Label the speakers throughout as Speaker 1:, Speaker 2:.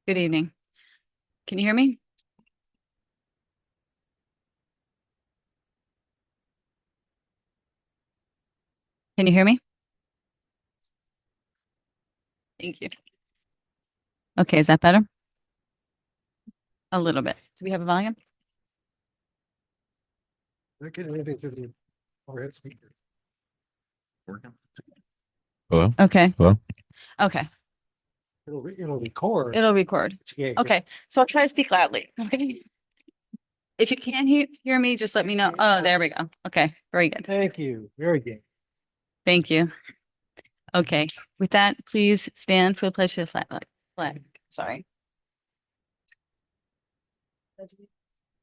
Speaker 1: Good evening. Can you hear me? Can you hear me? Thank you. Okay, is that better? A little bit. Do we have a volume?
Speaker 2: Not getting anything to the overhead speaker.
Speaker 3: Hello?
Speaker 1: Okay,
Speaker 3: Hello?
Speaker 1: okay.
Speaker 2: It'll record.
Speaker 1: It'll record.
Speaker 2: Yeah,
Speaker 1: Okay, so I'll try to speak loudly. Okay. If you can't hear me, just let me know. Oh, there we go. Okay, very good.
Speaker 2: Thank you. Very good.
Speaker 1: Thank you. Okay, with that, please stand for the pledge of the flag. Sorry.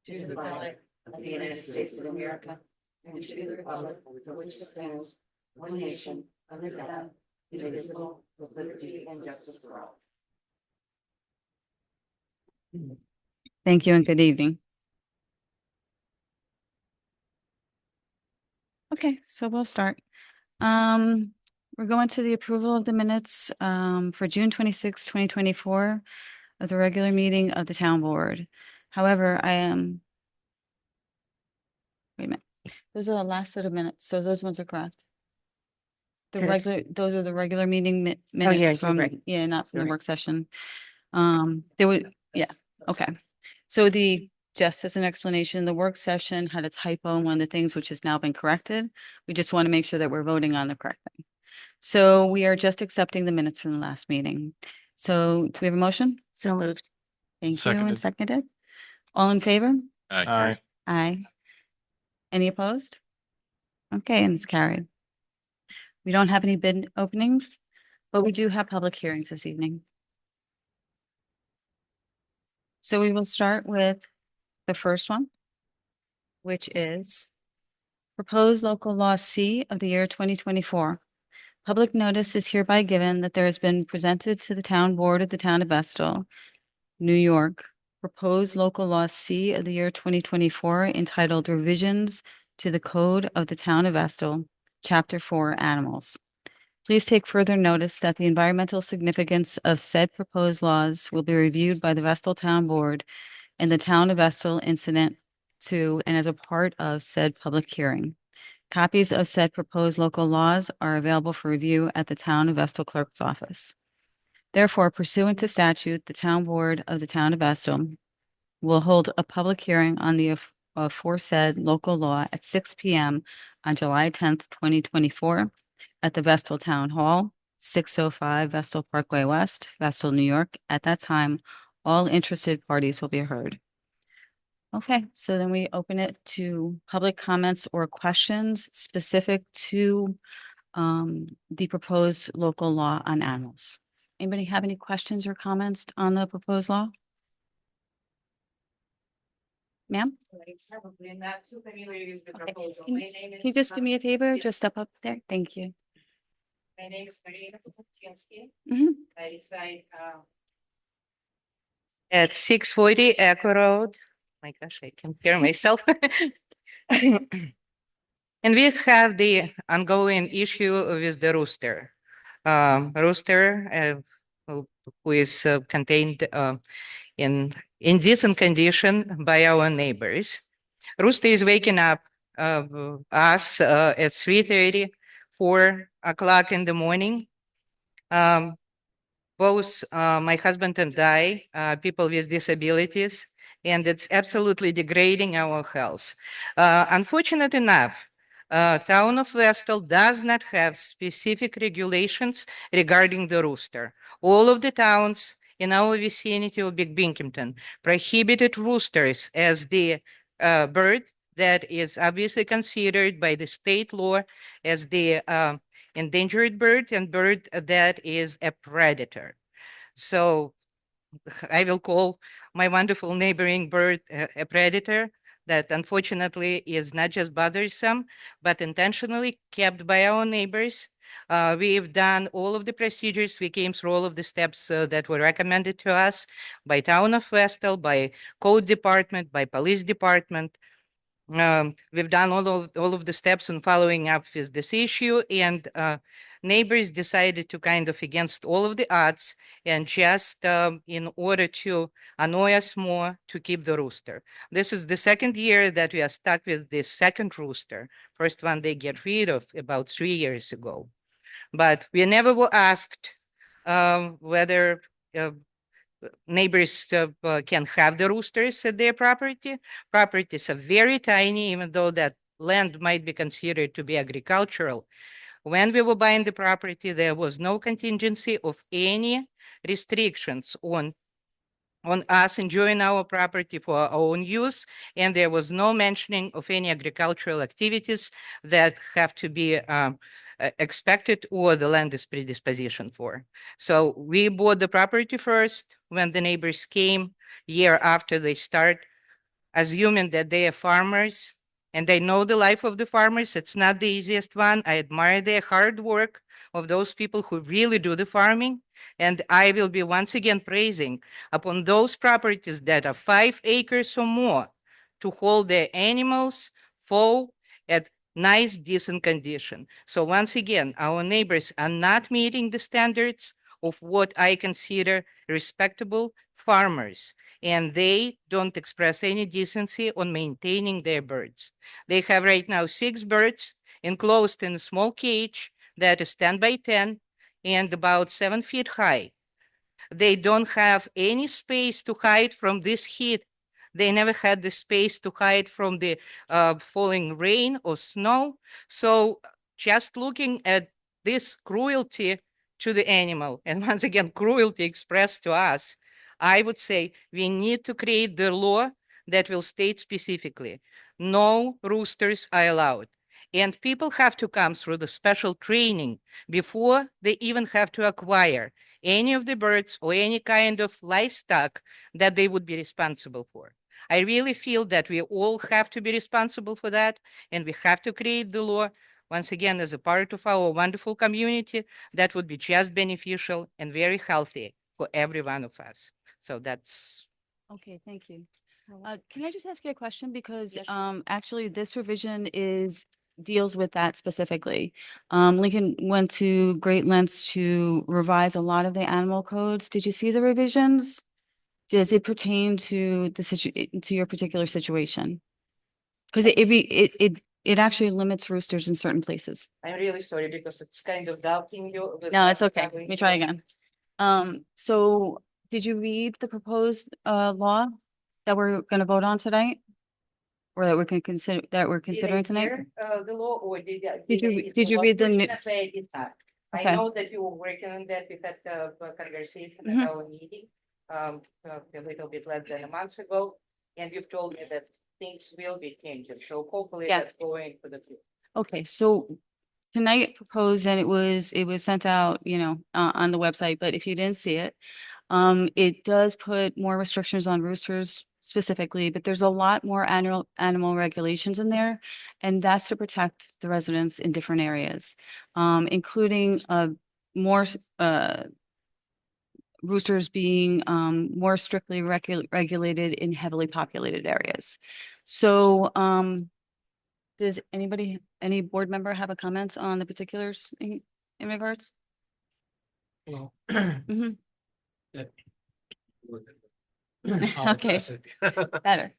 Speaker 4: To the flag of the United States of America and to the republic for which it stands, one nation, under God, indivisible, with liberty and justice for all.
Speaker 1: Thank you and good evening. Okay, so we'll start. We're going to the approval of the minutes for June 26, 2024 of the regular meeting of the town board. However, wait a minute. Those are the last set of minutes, so those ones are correct. Those are the regular meeting minutes
Speaker 4: you're
Speaker 1: from,
Speaker 4: right.
Speaker 1: yeah, not from
Speaker 4: You're
Speaker 1: the
Speaker 4: right.
Speaker 1: work session. Okay. So just as an explanation, the work session had a typo in one of the things which has now been corrected. We just want to make sure that we're voting on the correct thing. So we are just accepting the minutes from the last meeting. So do we have a motion?
Speaker 4: So moved.
Speaker 1: Thank you and seconded. All in favor?
Speaker 3: Aye.
Speaker 1: Aye. Any opposed? Okay, and it's carried. We don't have any bid openings, but we do have public hearings this evening. So we will start with the first one, which is proposed local law C of the year 2024. Public notice is hereby given that there has been presented to the town board of the town of Vestal, New York, proposed local law C of the year 2024 entitled Revisions to the Code of the Town of Vestal, Chapter 4, Animals. Please take further notice that the environmental significance of said proposed laws will be reviewed by the Vestal Town Board and the Town of Vestal incident to and as a part of said public hearing. Copies of said proposed local laws are available for review at the Town of Vestal Clerk's office. Therefore, pursuant to statute, the Town Board of the Town of Vestal will hold a public hearing on the aforesaid local law at 6 p.m. on July 10th, 2024 at the Vestal Town Hall, 605 Vestal Parkway West, Vestal, New York. At that time, all interested parties will be heard. Okay, so then we open it to public comments or questions specific to the proposed local law on animals. Anybody have any questions or comments on the proposed law? Ma'am?
Speaker 4: Probably not too familiar with the
Speaker 1: Okay.
Speaker 4: proposal.
Speaker 1: Can
Speaker 4: My name
Speaker 1: you just do me a favor? Just step up there. Thank you.
Speaker 4: My name is Marina Kuchinsky.
Speaker 1: Mhm.
Speaker 4: I reside at 640 Echo Road. My gosh, I can hear myself. And we have the ongoing issue with the rooster. Rooster who is contained in indecent condition by our neighbors. Rooster is waking up us at 3:30, 4 o'clock in the morning. Both my husband and I are people with disabilities, and it's absolutely degrading our health. Unfortunate enough, town of Vestal does not have specific regulations regarding the rooster. All of the towns in our vicinity of Big Binkington prohibited roosters as the bird that is obviously considered by the state law as the endangered bird and bird that is a predator. So I will call my wonderful neighboring bird a predator that unfortunately is not just bothersome, but intentionally kept by our neighbors. We've done all of the procedures. We came through all of the steps that were recommended to us by Town of Vestal, by Code Department, by Police Department. We've done all of the steps in following up with this issue, and neighbors decided to kind of against all of the odds and just in order to annoy us more to keep the rooster. This is the second year that we are stuck with this second rooster. First one they get rid of about 3 years ago. But we never were asked whether neighbors can have the roosters at their property. Properties are very tiny, even though that land might be considered to be agricultural. When we were buying the property, there was no contingency of any restrictions on us enjoying our property for our own use, and there was no mentioning of any agricultural activities that have to be expected or the land is predispositioned for. So we bought the property first. When the neighbors came year after, they start assuming that they are farmers and they know the life of the farmers. It's not the easiest one. I admire their hard work of those people who really do the farming. And I will be once again praising upon those properties that are 5 acres or more to hold their animals full at nice, decent condition. So once again, our neighbors are not meeting the standards of what I consider respectable farmers, and they don't express any decency on maintaining their birds. They have right now 6 birds enclosed in a small cage that is 10 by 10 and about 7 feet high. They don't have any space to hide from this heat. They never had the space to hide from the falling rain or snow. So just looking at this cruelty to the animal, and once again, cruelty expressed to us, I would say we need to create the law that will state specifically, no roosters are allowed. And people have to come through the special training before they even have to acquire any of the birds or any kind of livestock that they would be responsible for. I really feel that we all have to be responsible for that, and we have to create the law, once again, as a part of our wonderful community that would be just beneficial and very healthy for every one of us. So that's,
Speaker 1: Okay, thank you. Can I just ask you a question? Because
Speaker 4: Yeah, sure.
Speaker 1: actually this revision deals with that specifically. Lincoln went to great lengths to revise a lot of the animal codes. Did you see the revisions? Does it pertain to to your particular situation? Because it actually limits roosters in certain places.
Speaker 4: I'm really sorry because it's kind of doubting you.
Speaker 1: No, it's okay. Let me try again. So did you read the proposed law that we're gonna vote on tonight? Or that we're considering tonight?
Speaker 4: The law, or did I?
Speaker 1: Did you read the new?
Speaker 4: Unfortunately, I did not. I
Speaker 1: Okay.
Speaker 4: know that you were working on that. We had a conversation
Speaker 1: Mhm.
Speaker 4: at our meeting a little bit less than a month ago, and you've told me that things will be changing. So hopefully
Speaker 1: Yeah.
Speaker 4: that's going for the future.
Speaker 1: Okay, so tonight proposed and it was sent out, on the website, but if you didn't see it, it does put more restrictions on roosters specifically, but there's a lot more animal regulations in there. And that's to protect the residents in different areas, including, more, roosters being, more strictly regulated in heavily populated areas. So, does any board member have a comment on the particulars in regards?
Speaker 2: Well.
Speaker 1: Mhm.
Speaker 2: I'll
Speaker 1: Okay.
Speaker 2: address it.
Speaker 1: Better.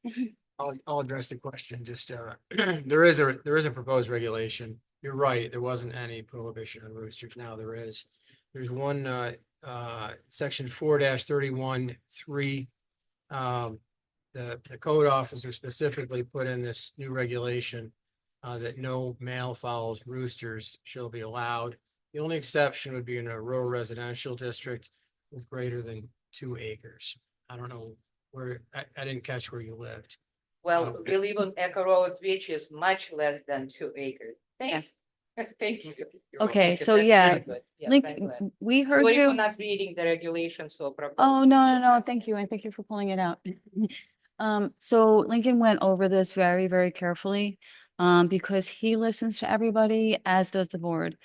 Speaker 2: I'll address the question, just, there is a proposed regulation. You're right, there wasn't any prohibition on roosters, now there is. There's one, section 4-31-3. The code officer specifically put in this new regulation, that no male fowls, roosters shall be allowed. The only exception would be in a rural residential district with greater than 2 acres. I don't know where, I didn't catch where you lived.
Speaker 4: Well, we live on Echo Road, which is much less than 2 acres. Thanks. Thank you.
Speaker 1: Okay,
Speaker 4: Thank you.
Speaker 1: so
Speaker 4: That's
Speaker 1: yeah,
Speaker 4: very good. Yes,
Speaker 1: Link,
Speaker 4: I'm glad.
Speaker 1: we heard
Speaker 4: Sorry for
Speaker 1: you.
Speaker 4: not reading the regulations so properly.
Speaker 1: Oh, no, thank you. And thank you for pulling it out. So Lincoln went over this very, very carefully, because he listens to everybody, as does the board.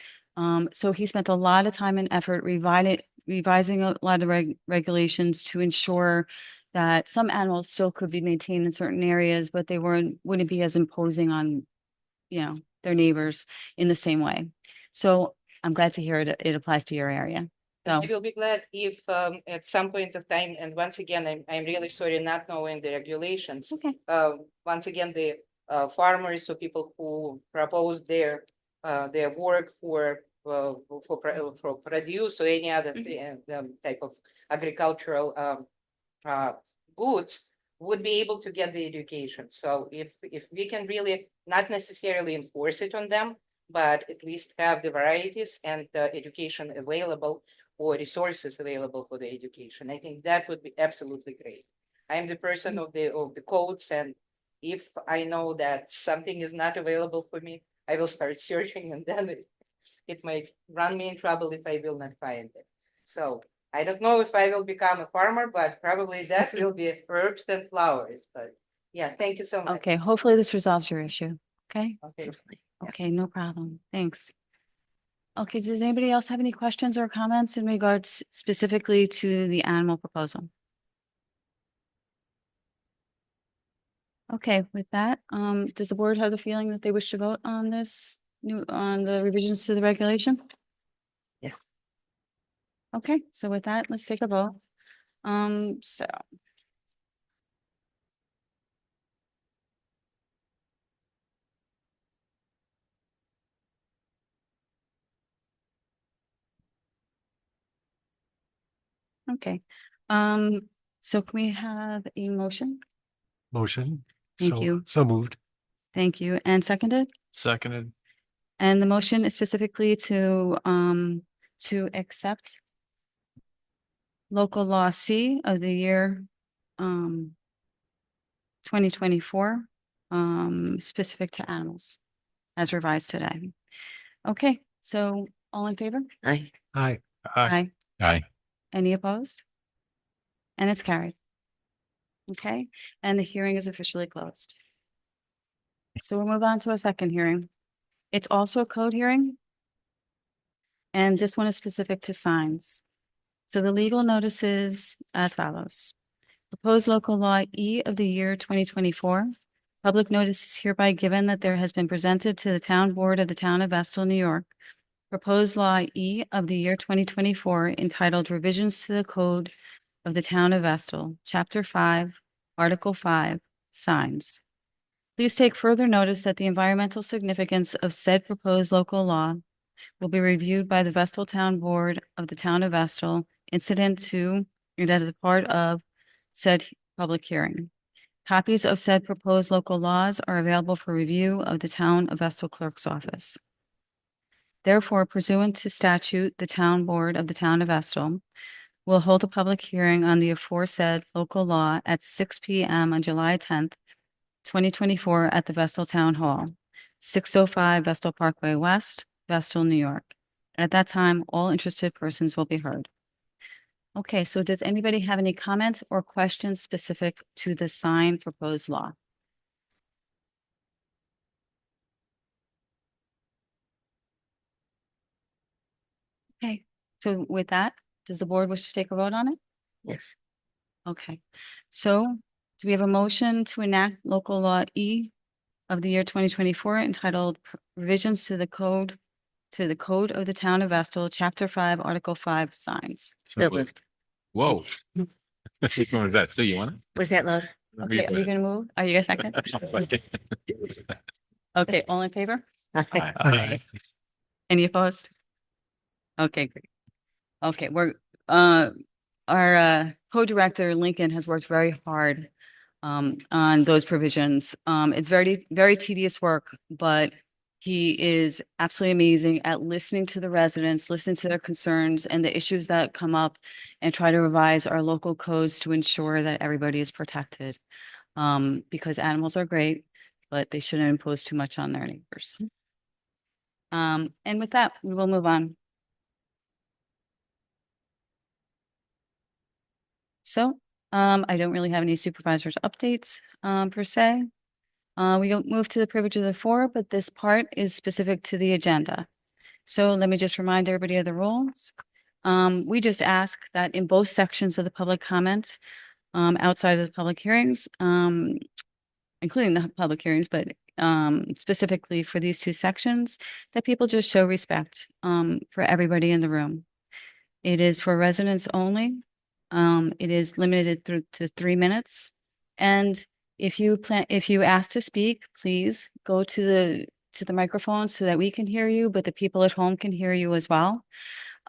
Speaker 1: So he spent a lot of time and effort revising a lot of regulations to ensure that some animals still could be maintained in certain areas, but they wouldn't be as imposing on, their neighbors in the same way. So I'm glad to hear it applies to your area.
Speaker 4: And
Speaker 1: So,
Speaker 4: I will be glad if at some point of time, and once again, I'm really sorry not knowing the regulations.
Speaker 1: okay,
Speaker 4: Once again, the farmers or people who propose their work for produce or any other type of agricultural uh, goods would be able to get the education. So if we can really not necessarily enforce it on them, but at least have the varieties and education available or resources available for the education, I think that would be absolutely great. I'm the person of the codes, and if I know that something is not available for me, I will start searching, and then it might run me in trouble if I will not find it. So I don't know if I will become a farmer, but probably that will be herbs and flowers. But yeah, thank you so much.
Speaker 1: okay, hopefully this resolves your issue, okay?
Speaker 4: Okay. Yeah.
Speaker 1: Okay, no problem. Thanks. Okay, does anybody else have any questions or comments in regards specifically to the animal proposal? Okay, with that, does the board have the feeling that they wish to vote on this on the revisions to the regulation?
Speaker 4: Yes.
Speaker 1: Okay, so with that, let's take a vote. So. Okay, so can we have a motion?
Speaker 3: Motion.
Speaker 1: Thank
Speaker 3: So-
Speaker 1: you.
Speaker 3: So moved.
Speaker 1: Thank you. And seconded?
Speaker 3: Seconded.
Speaker 1: And the motion is specifically to accept local law C of the year, 2024, specific to animals as revised today. Okay, so all in favor?
Speaker 4: Aye.
Speaker 3: Aye.
Speaker 1: Aye.
Speaker 3: Aye.
Speaker 1: Any opposed? And it's carried. Okay, and the hearing is officially closed. So we'll move on to a second hearing. It's also a code hearing. And this one is specific to signs. So the legal notice is as follows. Proposed local law E of the year 2024. Public notice is hereby given that there has been presented to the town board of the town of Vestal, New York. Proposed law E of the year 2024 entitled Revisions to the Code of the Town of Vestal, Chapter 5, Article 5, Signs. Please take further notice that the environmental significance of said proposed local law will be reviewed by the Vestal Town Board of the Town of Vestal incident to, and that is a part of said public hearing. Copies of said proposed local laws are available for review of the Town of Vestal Clerk's office. Therefore, pursuant to statute, the Town Board of the Town of Vestal will hold a public hearing on the aforesaid local law at 6 p.m. on July 10th, 2024 at the Vestal Town Hall, 605 Vestal Parkway West, Vestal, New York. At that time, all interested persons will be heard. Okay, so does anybody have any comments or questions specific to the sign proposed law? Okay, so with that, does the board wish to take a vote on it?
Speaker 4: Yes.
Speaker 1: Okay, so do we have a motion to enact local law E of the year 2024 entitled Revisions to the Code of the Town of Vestal, Chapter 5, Article 5, Signs?
Speaker 5: So moved. Whoa. Which one was that? So you want it?
Speaker 6: Was that loud?
Speaker 1: Okay, are you gonna move? Are you guys second? Okay, all in favor?
Speaker 3: Aye.
Speaker 1: Any opposed? Okay, great. Okay, our co-director Lincoln has worked very hard on those provisions. It's very, very tedious work, but he is absolutely amazing at listening to the residents, listening to their concerns and the issues that come up and try to revise our local codes to ensure that everybody is protected. Because animals are great, but they shouldn't impose too much on their neighbors. And with that, we will move on. So, I don't really have any supervisors updates, per se. We don't move to the privileges of the floor, but this part is specific to the agenda. So let me just remind everybody of the rules. We just ask that in both sections of the public comment, outside of the public hearings, including the public hearings, but specifically for these two sections, that people just show respect, for everybody in the room. It is for residents only. It is limited to 3 minutes. And if you ask to speak, please go to the microphone so that we can hear you, but the people at home can hear you as well.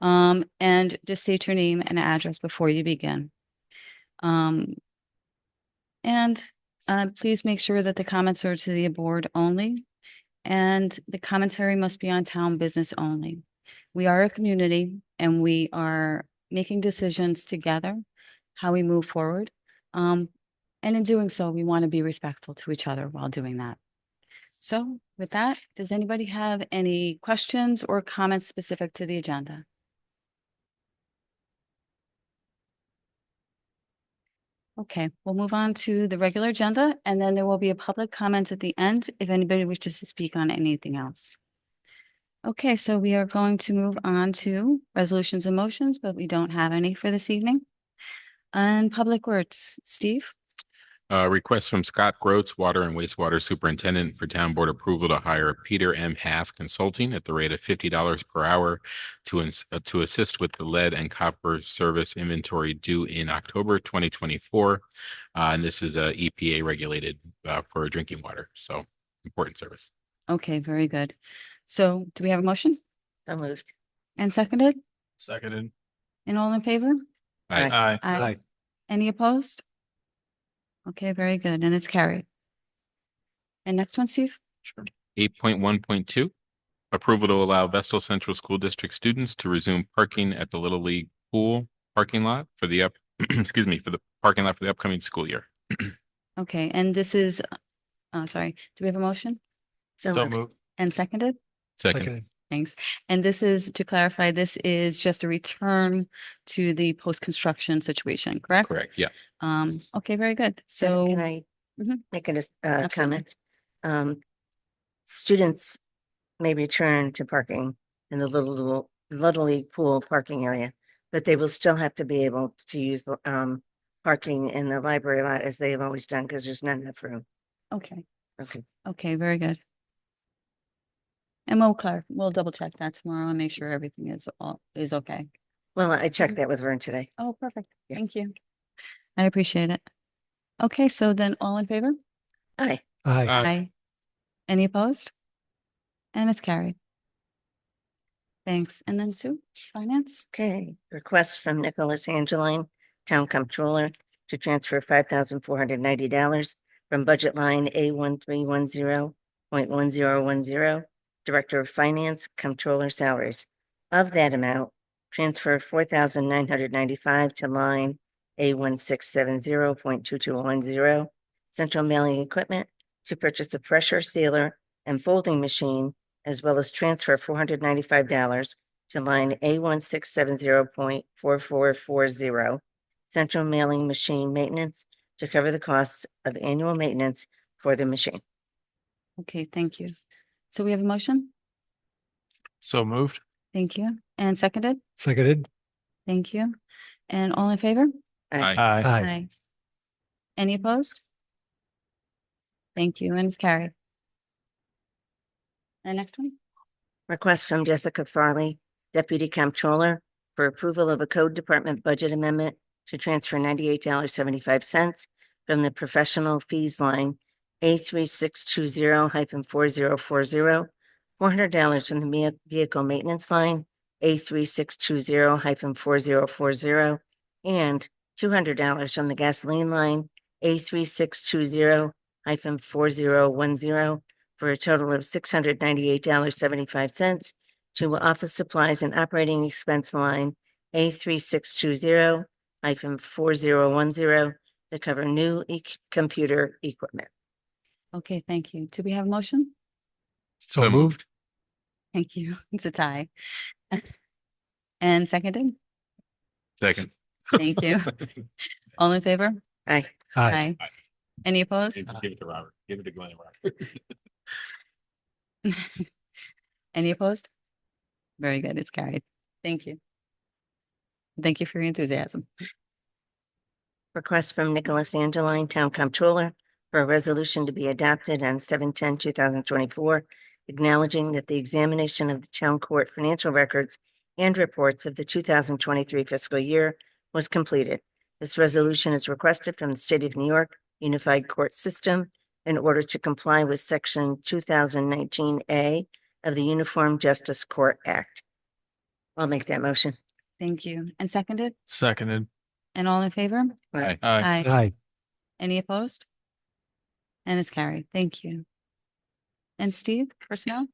Speaker 1: And just state your name and address before you begin. And please make sure that the comments are to the board only, and the commentary must be on town business only. We are a community and we are making decisions together, how we move forward. And in doing so, we want to be respectful to each other while doing that. So with that, does anybody have any questions or comments specific to the agenda? Okay, we'll move on to the regular agenda, and then there will be a public comment at the end if anybody wishes to speak on anything else. Okay, so we are going to move on to resolutions and motions, but we don't have any for this evening. And Public Works, Steve?
Speaker 5: Request from Scott Groats, Water and Wastewater Superintendent, for town board approval to hire Peter M. Half Consulting at the rate of $50 per hour to assist with the lead and copper service inventory due in October 2024. And this is EPA regulated for drinking water, so important service.
Speaker 1: Okay, very good. So do we have a motion?
Speaker 4: So moved.
Speaker 1: And seconded?
Speaker 3: Seconded.
Speaker 1: And all in favor?
Speaker 5: Aye.
Speaker 3: Aye.
Speaker 1: Any opposed? Okay, very good. And it's carried. And next one, Steve?
Speaker 3: Sure.
Speaker 5: 8.1.2, approval to allow Vestal Central School District students to resume parking at the Little League pool parking lot for the excuse me, for the parking lot for the upcoming school year.
Speaker 1: Okay, and this is, sorry, do we have a motion?
Speaker 3: So moved.
Speaker 1: And seconded?
Speaker 5: Second.
Speaker 1: Thanks. And this is, to clarify, this is just a return to the post-construction situation, correct?
Speaker 5: Correct, yeah.
Speaker 1: Okay, very good.
Speaker 6: So
Speaker 1: So,
Speaker 6: can I
Speaker 1: Mhm.
Speaker 6: make a
Speaker 1: Absolutely.
Speaker 6: comment? Students may return to parking in the Little League pool parking area, but they will still have to be able to use the parking in the library lot as they've always done, because there's not enough room.
Speaker 1: okay,
Speaker 6: Okay.
Speaker 1: okay, very good. And we'll double check that tomorrow and make sure everything is okay.
Speaker 6: Well, I checked that with Vern today.
Speaker 1: Oh, perfect.
Speaker 6: Yeah.
Speaker 1: Thank you. I appreciate it. Okay, so then all in favor?
Speaker 6: Aye.
Speaker 3: Aye.
Speaker 1: Aye. Any opposed? And it's carried. Thanks. And then Sue, Finance?
Speaker 6: Okay, request from Nicholas Angeline, Town Comptroller, to transfer $5,490 from budget line A1310.1010, Director of Finance, Comptroller salaries. Of that amount, transfer $4,995 to line A1670.2210, Central Mailing Equipment, to purchase a pressure sealer and folding machine, as well as transfer $495 to line A1670.4440, Central Mailing Machine Maintenance, to cover the costs of annual maintenance for the machine.
Speaker 1: Okay, thank you. So we have a motion?
Speaker 3: So moved.
Speaker 1: Thank you. And seconded?
Speaker 3: Seconded.
Speaker 1: Thank you. And all in favor?
Speaker 5: Aye.
Speaker 3: Aye.
Speaker 1: Any opposed? Thank you, and it's carried. And next one?
Speaker 6: Request from Jessica Farley, Deputy Comptroller, for approval of a Code Department budget amendment to transfer $98.75 from the professional fees line A3620-4040, $400 from the vehicle maintenance line A3620-4040, and $200 from the gasoline line A3620-4010, for a total of $698.75 to office supplies and operating expense line A3620-4010, to cover new computer equipment.
Speaker 1: Okay, thank you. Do we have a motion?
Speaker 3: So
Speaker 5: So
Speaker 3: moved.
Speaker 1: Thank you. It's a tie. And seconded?
Speaker 5: Second.
Speaker 1: Thank you. All in favor?
Speaker 6: Aye.
Speaker 3: Aye.
Speaker 1: Any opposed?
Speaker 5: Give it to Robert. Give it to Glenn. Robert.
Speaker 1: Any opposed? Very good. It's carried. Thank you. Thank you for your enthusiasm.
Speaker 6: Request from Nicholas Angeline, Town Comptroller, for a resolution to be adopted on 7/10/2024, acknowledging that the examination of the town court financial records and reports of the 2023 fiscal year was completed. This resolution is requested from the State of New York Unified Court System in order to comply with Section 2019A of the Uniform Justice Court Act. I'll make that motion.
Speaker 1: Thank you. And seconded?
Speaker 3: Seconded.
Speaker 1: And all in favor?
Speaker 5: Aye.
Speaker 3: Aye.
Speaker 7: Aye.
Speaker 1: Any opposed? And it's carried. Thank you. And Steve, personnel?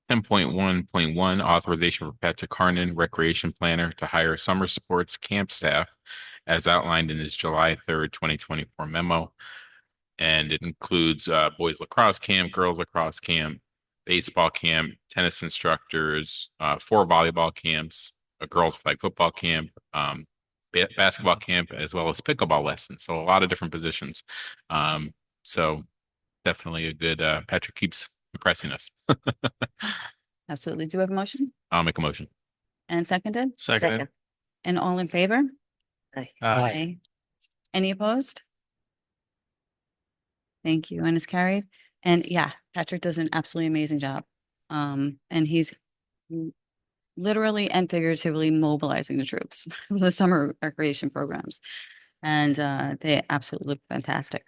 Speaker 5: 10.1.1 authorization for Patrick Harnan, recreation planner, to hire summer sports camp staff as outlined in his July 3rd, 2024 memo. And it includes boys lacrosse camp, girls lacrosse camp, baseball camp, tennis instructors, 4 volleyball camps, a girls flag football camp, basketball camp, as well as pickleball lessons. So a lot of different positions. So definitely a good, Patrick keeps impressing us.
Speaker 1: Absolutely. Do we have a motion?
Speaker 5: I'll make a motion.
Speaker 1: And seconded?
Speaker 3: Seconded.
Speaker 1: And all in favor?
Speaker 3: Aye.
Speaker 1: Any opposed? Thank you. And it's carried. And yeah, Patrick does an absolutely amazing job. And he's literally and figuratively mobilizing the troops for the summer recreation programs. And they absolutely look fantastic.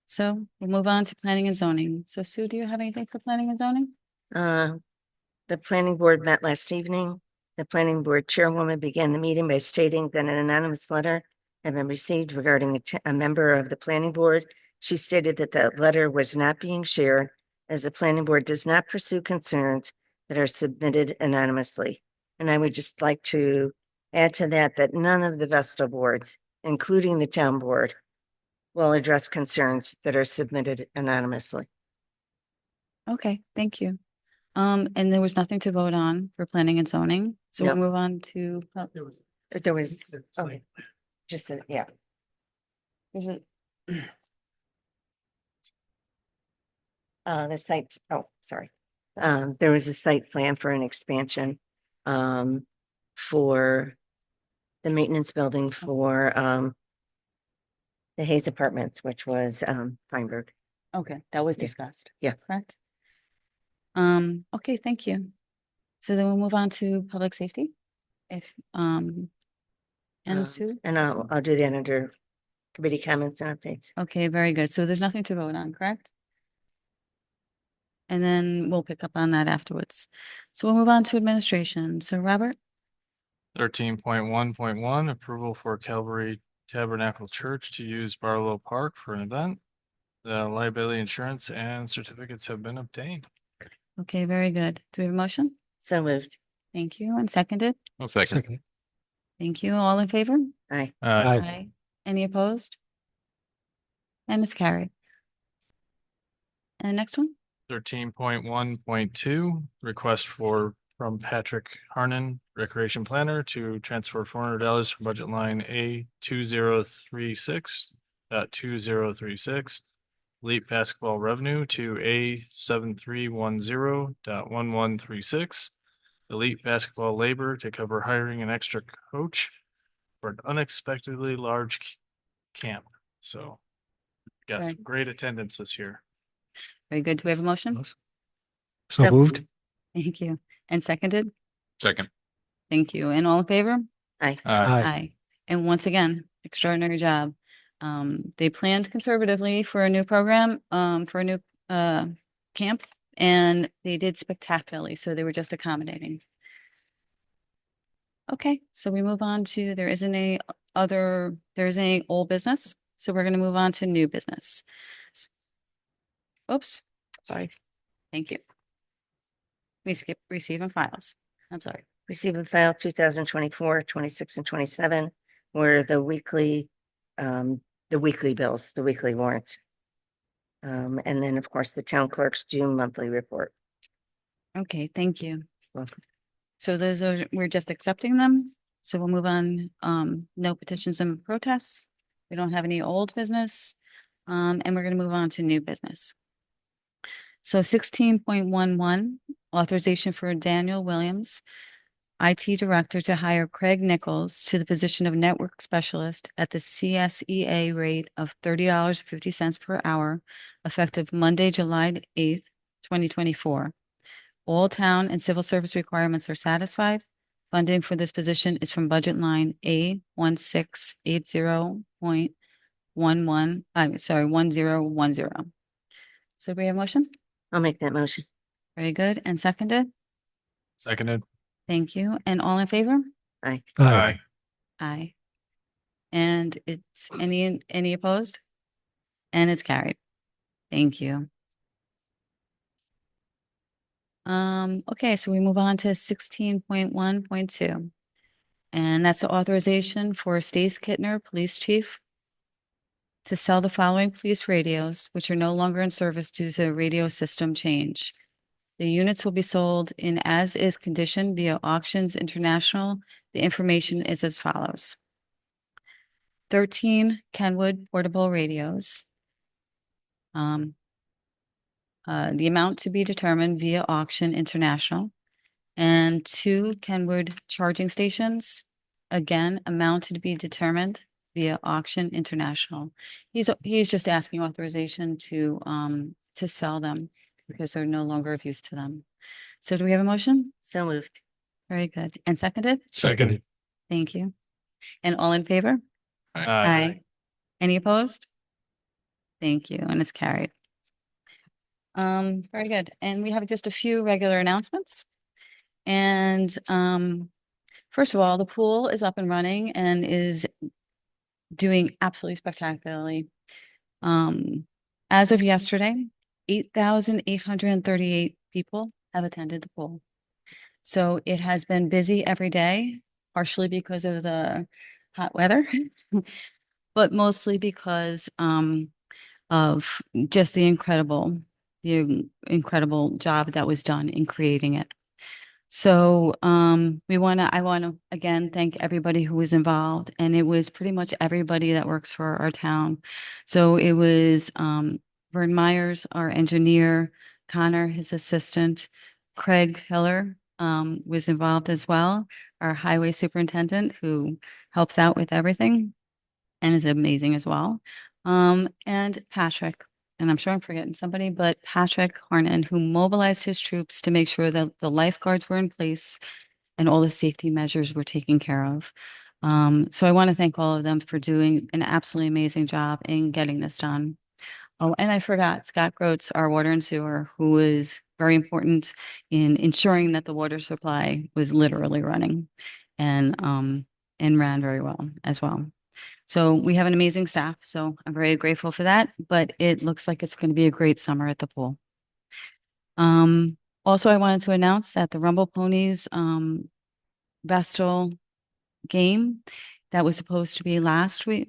Speaker 1: So we'll move on to planning and zoning. So Sue, do you have anything for planning and zoning?
Speaker 6: The planning board met last evening. The planning board chairwoman began the meeting by stating that an anonymous letter had been received regarding a member of the planning board. She stated that the letter was not being shared as the planning board does not pursue concerns that are submitted anonymously. And I would just like to add to that, that none of the Vestal boards, including the town board, will address concerns that are submitted anonymously.
Speaker 1: Okay, thank you. And there was nothing to vote on for planning and zoning. So we'll
Speaker 6: No.
Speaker 1: move on to,
Speaker 6: There was, okay, just, yeah.
Speaker 1: is it-
Speaker 6: The site, oh, sorry. There was a site plan for an expansion, for the maintenance building for, the Hayes Apartments, which was, Feinberg.
Speaker 1: okay, that was
Speaker 6: Yeah.
Speaker 1: discussed.
Speaker 6: Yeah.
Speaker 1: Correct? Okay, thank you. So then we'll move on to public safety. If, and Sue?
Speaker 6: And I'll do that under committee comments and updates.
Speaker 1: Okay, very good. So there's nothing to vote on, correct? And then we'll pick up on that afterwards. So we'll move on to administration. So Robert?
Speaker 3: 13.1.1 approval for Calvary Tabernacle Church to use Barlow Park for an event. The liability insurance and certificates have been obtained.
Speaker 1: Okay, very good. Do we have a motion?
Speaker 6: So moved.
Speaker 1: Thank you. And seconded?
Speaker 5: I'll second.
Speaker 7: Second.
Speaker 1: Thank you. All in favor?
Speaker 6: Aye.
Speaker 7: Aye.
Speaker 1: Any opposed? And it's carried. And the next one?
Speaker 3: 13.1.2 request from Patrick Harnan, recreation planner, to transfer $400 from budget line A2036.2036 Elite basketball revenue to A7310.1136 Elite basketball labor to cover hiring an extra coach for an unexpectedly large camp. So got some
Speaker 1: Right.
Speaker 3: great attendance this year.
Speaker 1: Very good. Do we have a motion?
Speaker 7: So moved.
Speaker 1: Thank you. And seconded?
Speaker 5: Second.
Speaker 1: Thank you. And all in favor?
Speaker 7: Aye.
Speaker 1: Aye. And once again, extraordinary job. They planned conservatively for a new program, for a new camp, and they did spectacularly. So they were just accommodating. Okay, so we move on to, there isn't any old business. So we're going to move on to new business. Oops, sorry. Thank you. We skip receive and files. I'm sorry.
Speaker 6: Receive and file 2024, 26, and 27 were the weekly bills, the weekly warrants. And then, of course, the town clerk's June monthly report.
Speaker 1: Okay, thank you.
Speaker 6: Welcome.
Speaker 1: So those are, we're just accepting them. So we'll move on. No petitions and protests. We don't have any old business. And we're going to move on to new business. So 16.11, authorization for Daniel Williams IT Director to hire Craig Nichols to the position of Network Specialist at the CSEA rate of $30.50 per hour, effective Monday, July 8th, 2024. All town and civil service requirements are satisfied. Funding for this position is from budget line A1680.11, I'm sorry, 1010. So we have a motion?
Speaker 6: I'll make that motion.
Speaker 1: Very good. And seconded?
Speaker 3: Seconded.
Speaker 1: Thank you. And all in favor?
Speaker 6: Aye.
Speaker 3: Aye.
Speaker 1: Aye. And it's any opposed? And it's carried. Thank you. Okay, so we move on to 16.1.2. And that's the authorization for Stace Kittner, Police Chief, to sell the following police radios, which are no longer in service due to a radio system change. The units will be sold in as-is condition via Auctions International. The information is as follows. 13 Kenwood portable radios. The amount to be determined via Auction International. And 2 Kenwood charging stations. Again, amount to be determined via Auction International. He's just asking authorization to sell them because they're no longer of use to them. So do we have a motion?
Speaker 6: So moved.
Speaker 1: Very good. And seconded?
Speaker 3: Seconded.
Speaker 1: Thank you. And all in favor?
Speaker 3: Aye.
Speaker 1: Any opposed? Thank you. And it's carried. Very good. And we have just a few regular announcements. And first of all, the pool is up and running and is doing absolutely spectacularly. As of yesterday, 8,838 people have attended the pool. So it has been busy every day, partially because of the hot weather, but mostly because of just the incredible job that was done in creating it. So I want to again thank everybody who was involved, and it was pretty much everybody that works for our town. So it was Vern Myers, our engineer, Connor, his assistant, Craig Hiller was involved as well, our highway superintendent who helps out with everything and is amazing as well. And Patrick, and I'm sure I'm forgetting somebody, but Patrick Harnan, who mobilized his troops to make sure that the lifeguards were in place and all the safety measures were taken care of. So I want to thank all of them for doing an absolutely amazing job in getting this done. Oh, and I forgot Scott Groats, our water and sewer, who was very important in ensuring that the water supply was literally running and ran very well as well. So we have an amazing staff, so I'm very grateful for that, but it looks like it's going to be a great summer at the pool. Also, I wanted to announce that the Rumble Ponies Vestal game that was supposed to be last week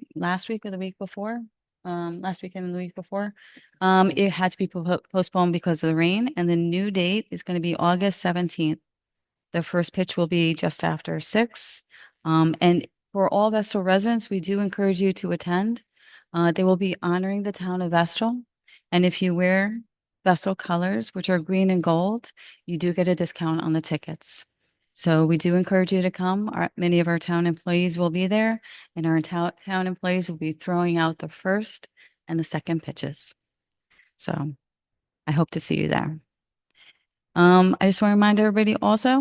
Speaker 1: or the week before, last weekend and the week before, it had to be postponed because of the rain, and the new date is going to be August 17th. The first pitch will be just after 6. And for all Vestal residents, we do encourage you to attend. They will be honoring the town of Vestal. And if you wear Vestal colors, which are green and gold, you do get a discount on the tickets. So we do encourage you to come. Many of our town employees will be there, and our town employees will be throwing out the first and the second pitches. So I hope to see you there. I just want to remind everybody also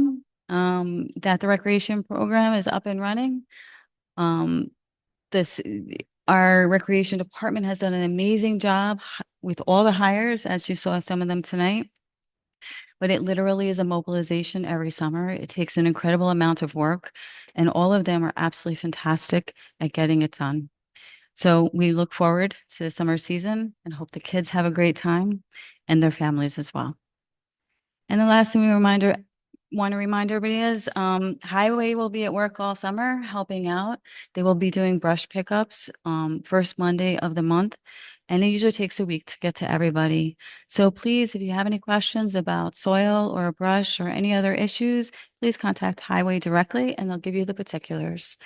Speaker 1: that the recreation program is up and running. Our recreation department has done an amazing job with all the hires, as you saw some of them tonight. But it literally is a mobilization every summer. It takes an incredible amount of work, and all of them are absolutely fantastic at getting it done. So we look forward to the summer season and hope the kids have a great time and their families as well. And the last thing we want to remind everybody is Highway will be at work all summer helping out. They will be doing brush pickups first Monday of the month, and it usually takes a week to get to everybody. So please, if you have any questions about soil or brush or any other issues, please contact Highway directly and they'll give you the particulars.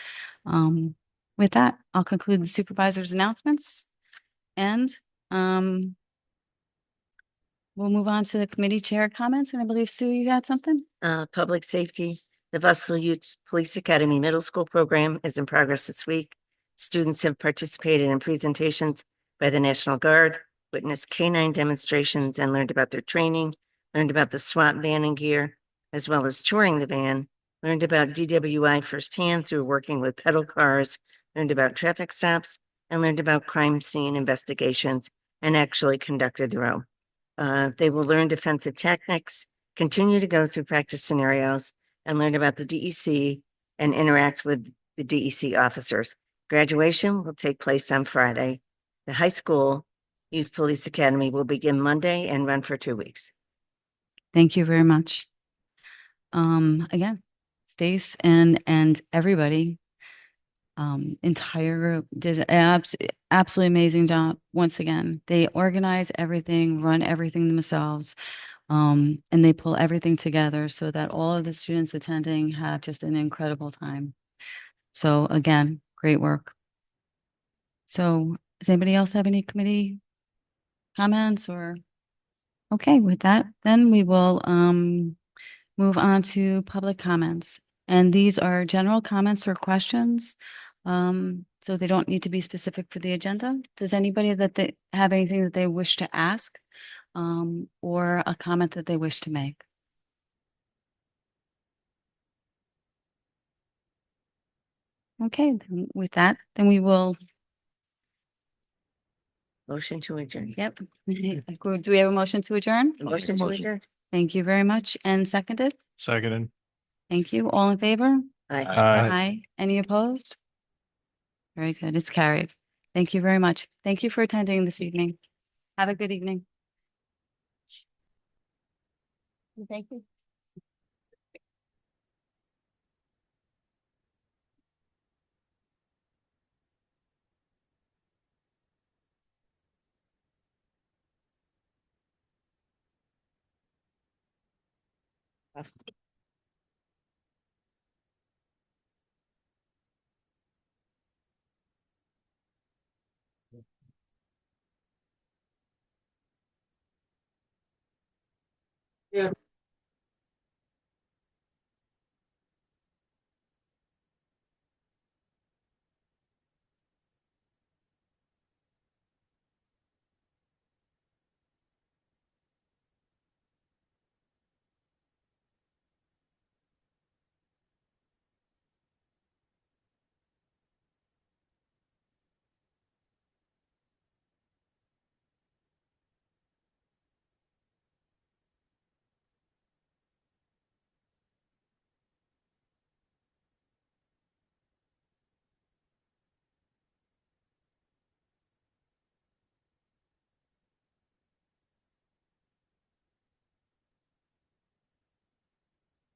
Speaker 1: With that, I'll conclude the supervisor's announcements, and we'll move on to the committee chair comments. And I believe, Sue, you got something?
Speaker 6: Public safety The Russell Youth Police Academy Middle School program is in progress this week. Students have participated in presentations by the National Guard, witnessed canine demonstrations and learned about their training, learned about the SWAT van and gear, as well as touring the van, learned about DWI firsthand through working with pedal cars, learned about traffic stops, and learned about crime scene investigations, and actually conducted their own. They will learn defensive tactics, continue to go through practice scenarios, and learn about the DEC and interact with the DEC officers. Graduation will take place on Friday. The high school Youth Police Academy will begin Monday and run for 2 weeks.
Speaker 1: Thank you very much. Again, Stace and everybody, entire group did an absolutely amazing job. Once again, they organize everything, run everything themselves, and they pull everything together so that all of the students attending have just an incredible time. So again, great work. So does anybody else have any committee comments or? Okay, with that, then we will move on to public comments. And these are general comments or questions. So they don't need to be specific for the agenda. Does anybody that they have anything that they wish to ask? Or a comment that they wish to make? Okay, then with that, then we will,
Speaker 6: Motion to adjourn.
Speaker 1: yep. Do we have a motion to adjourn?
Speaker 6: Motion to adjourn.
Speaker 1: Thank you very much. And seconded?
Speaker 3: Seconded.
Speaker 1: Thank you. All in favor?
Speaker 6: Aye.
Speaker 1: Aye. Any opposed? Very good. It's carried. Thank you very much. Thank you for attending this evening. Have a good evening. Thank you.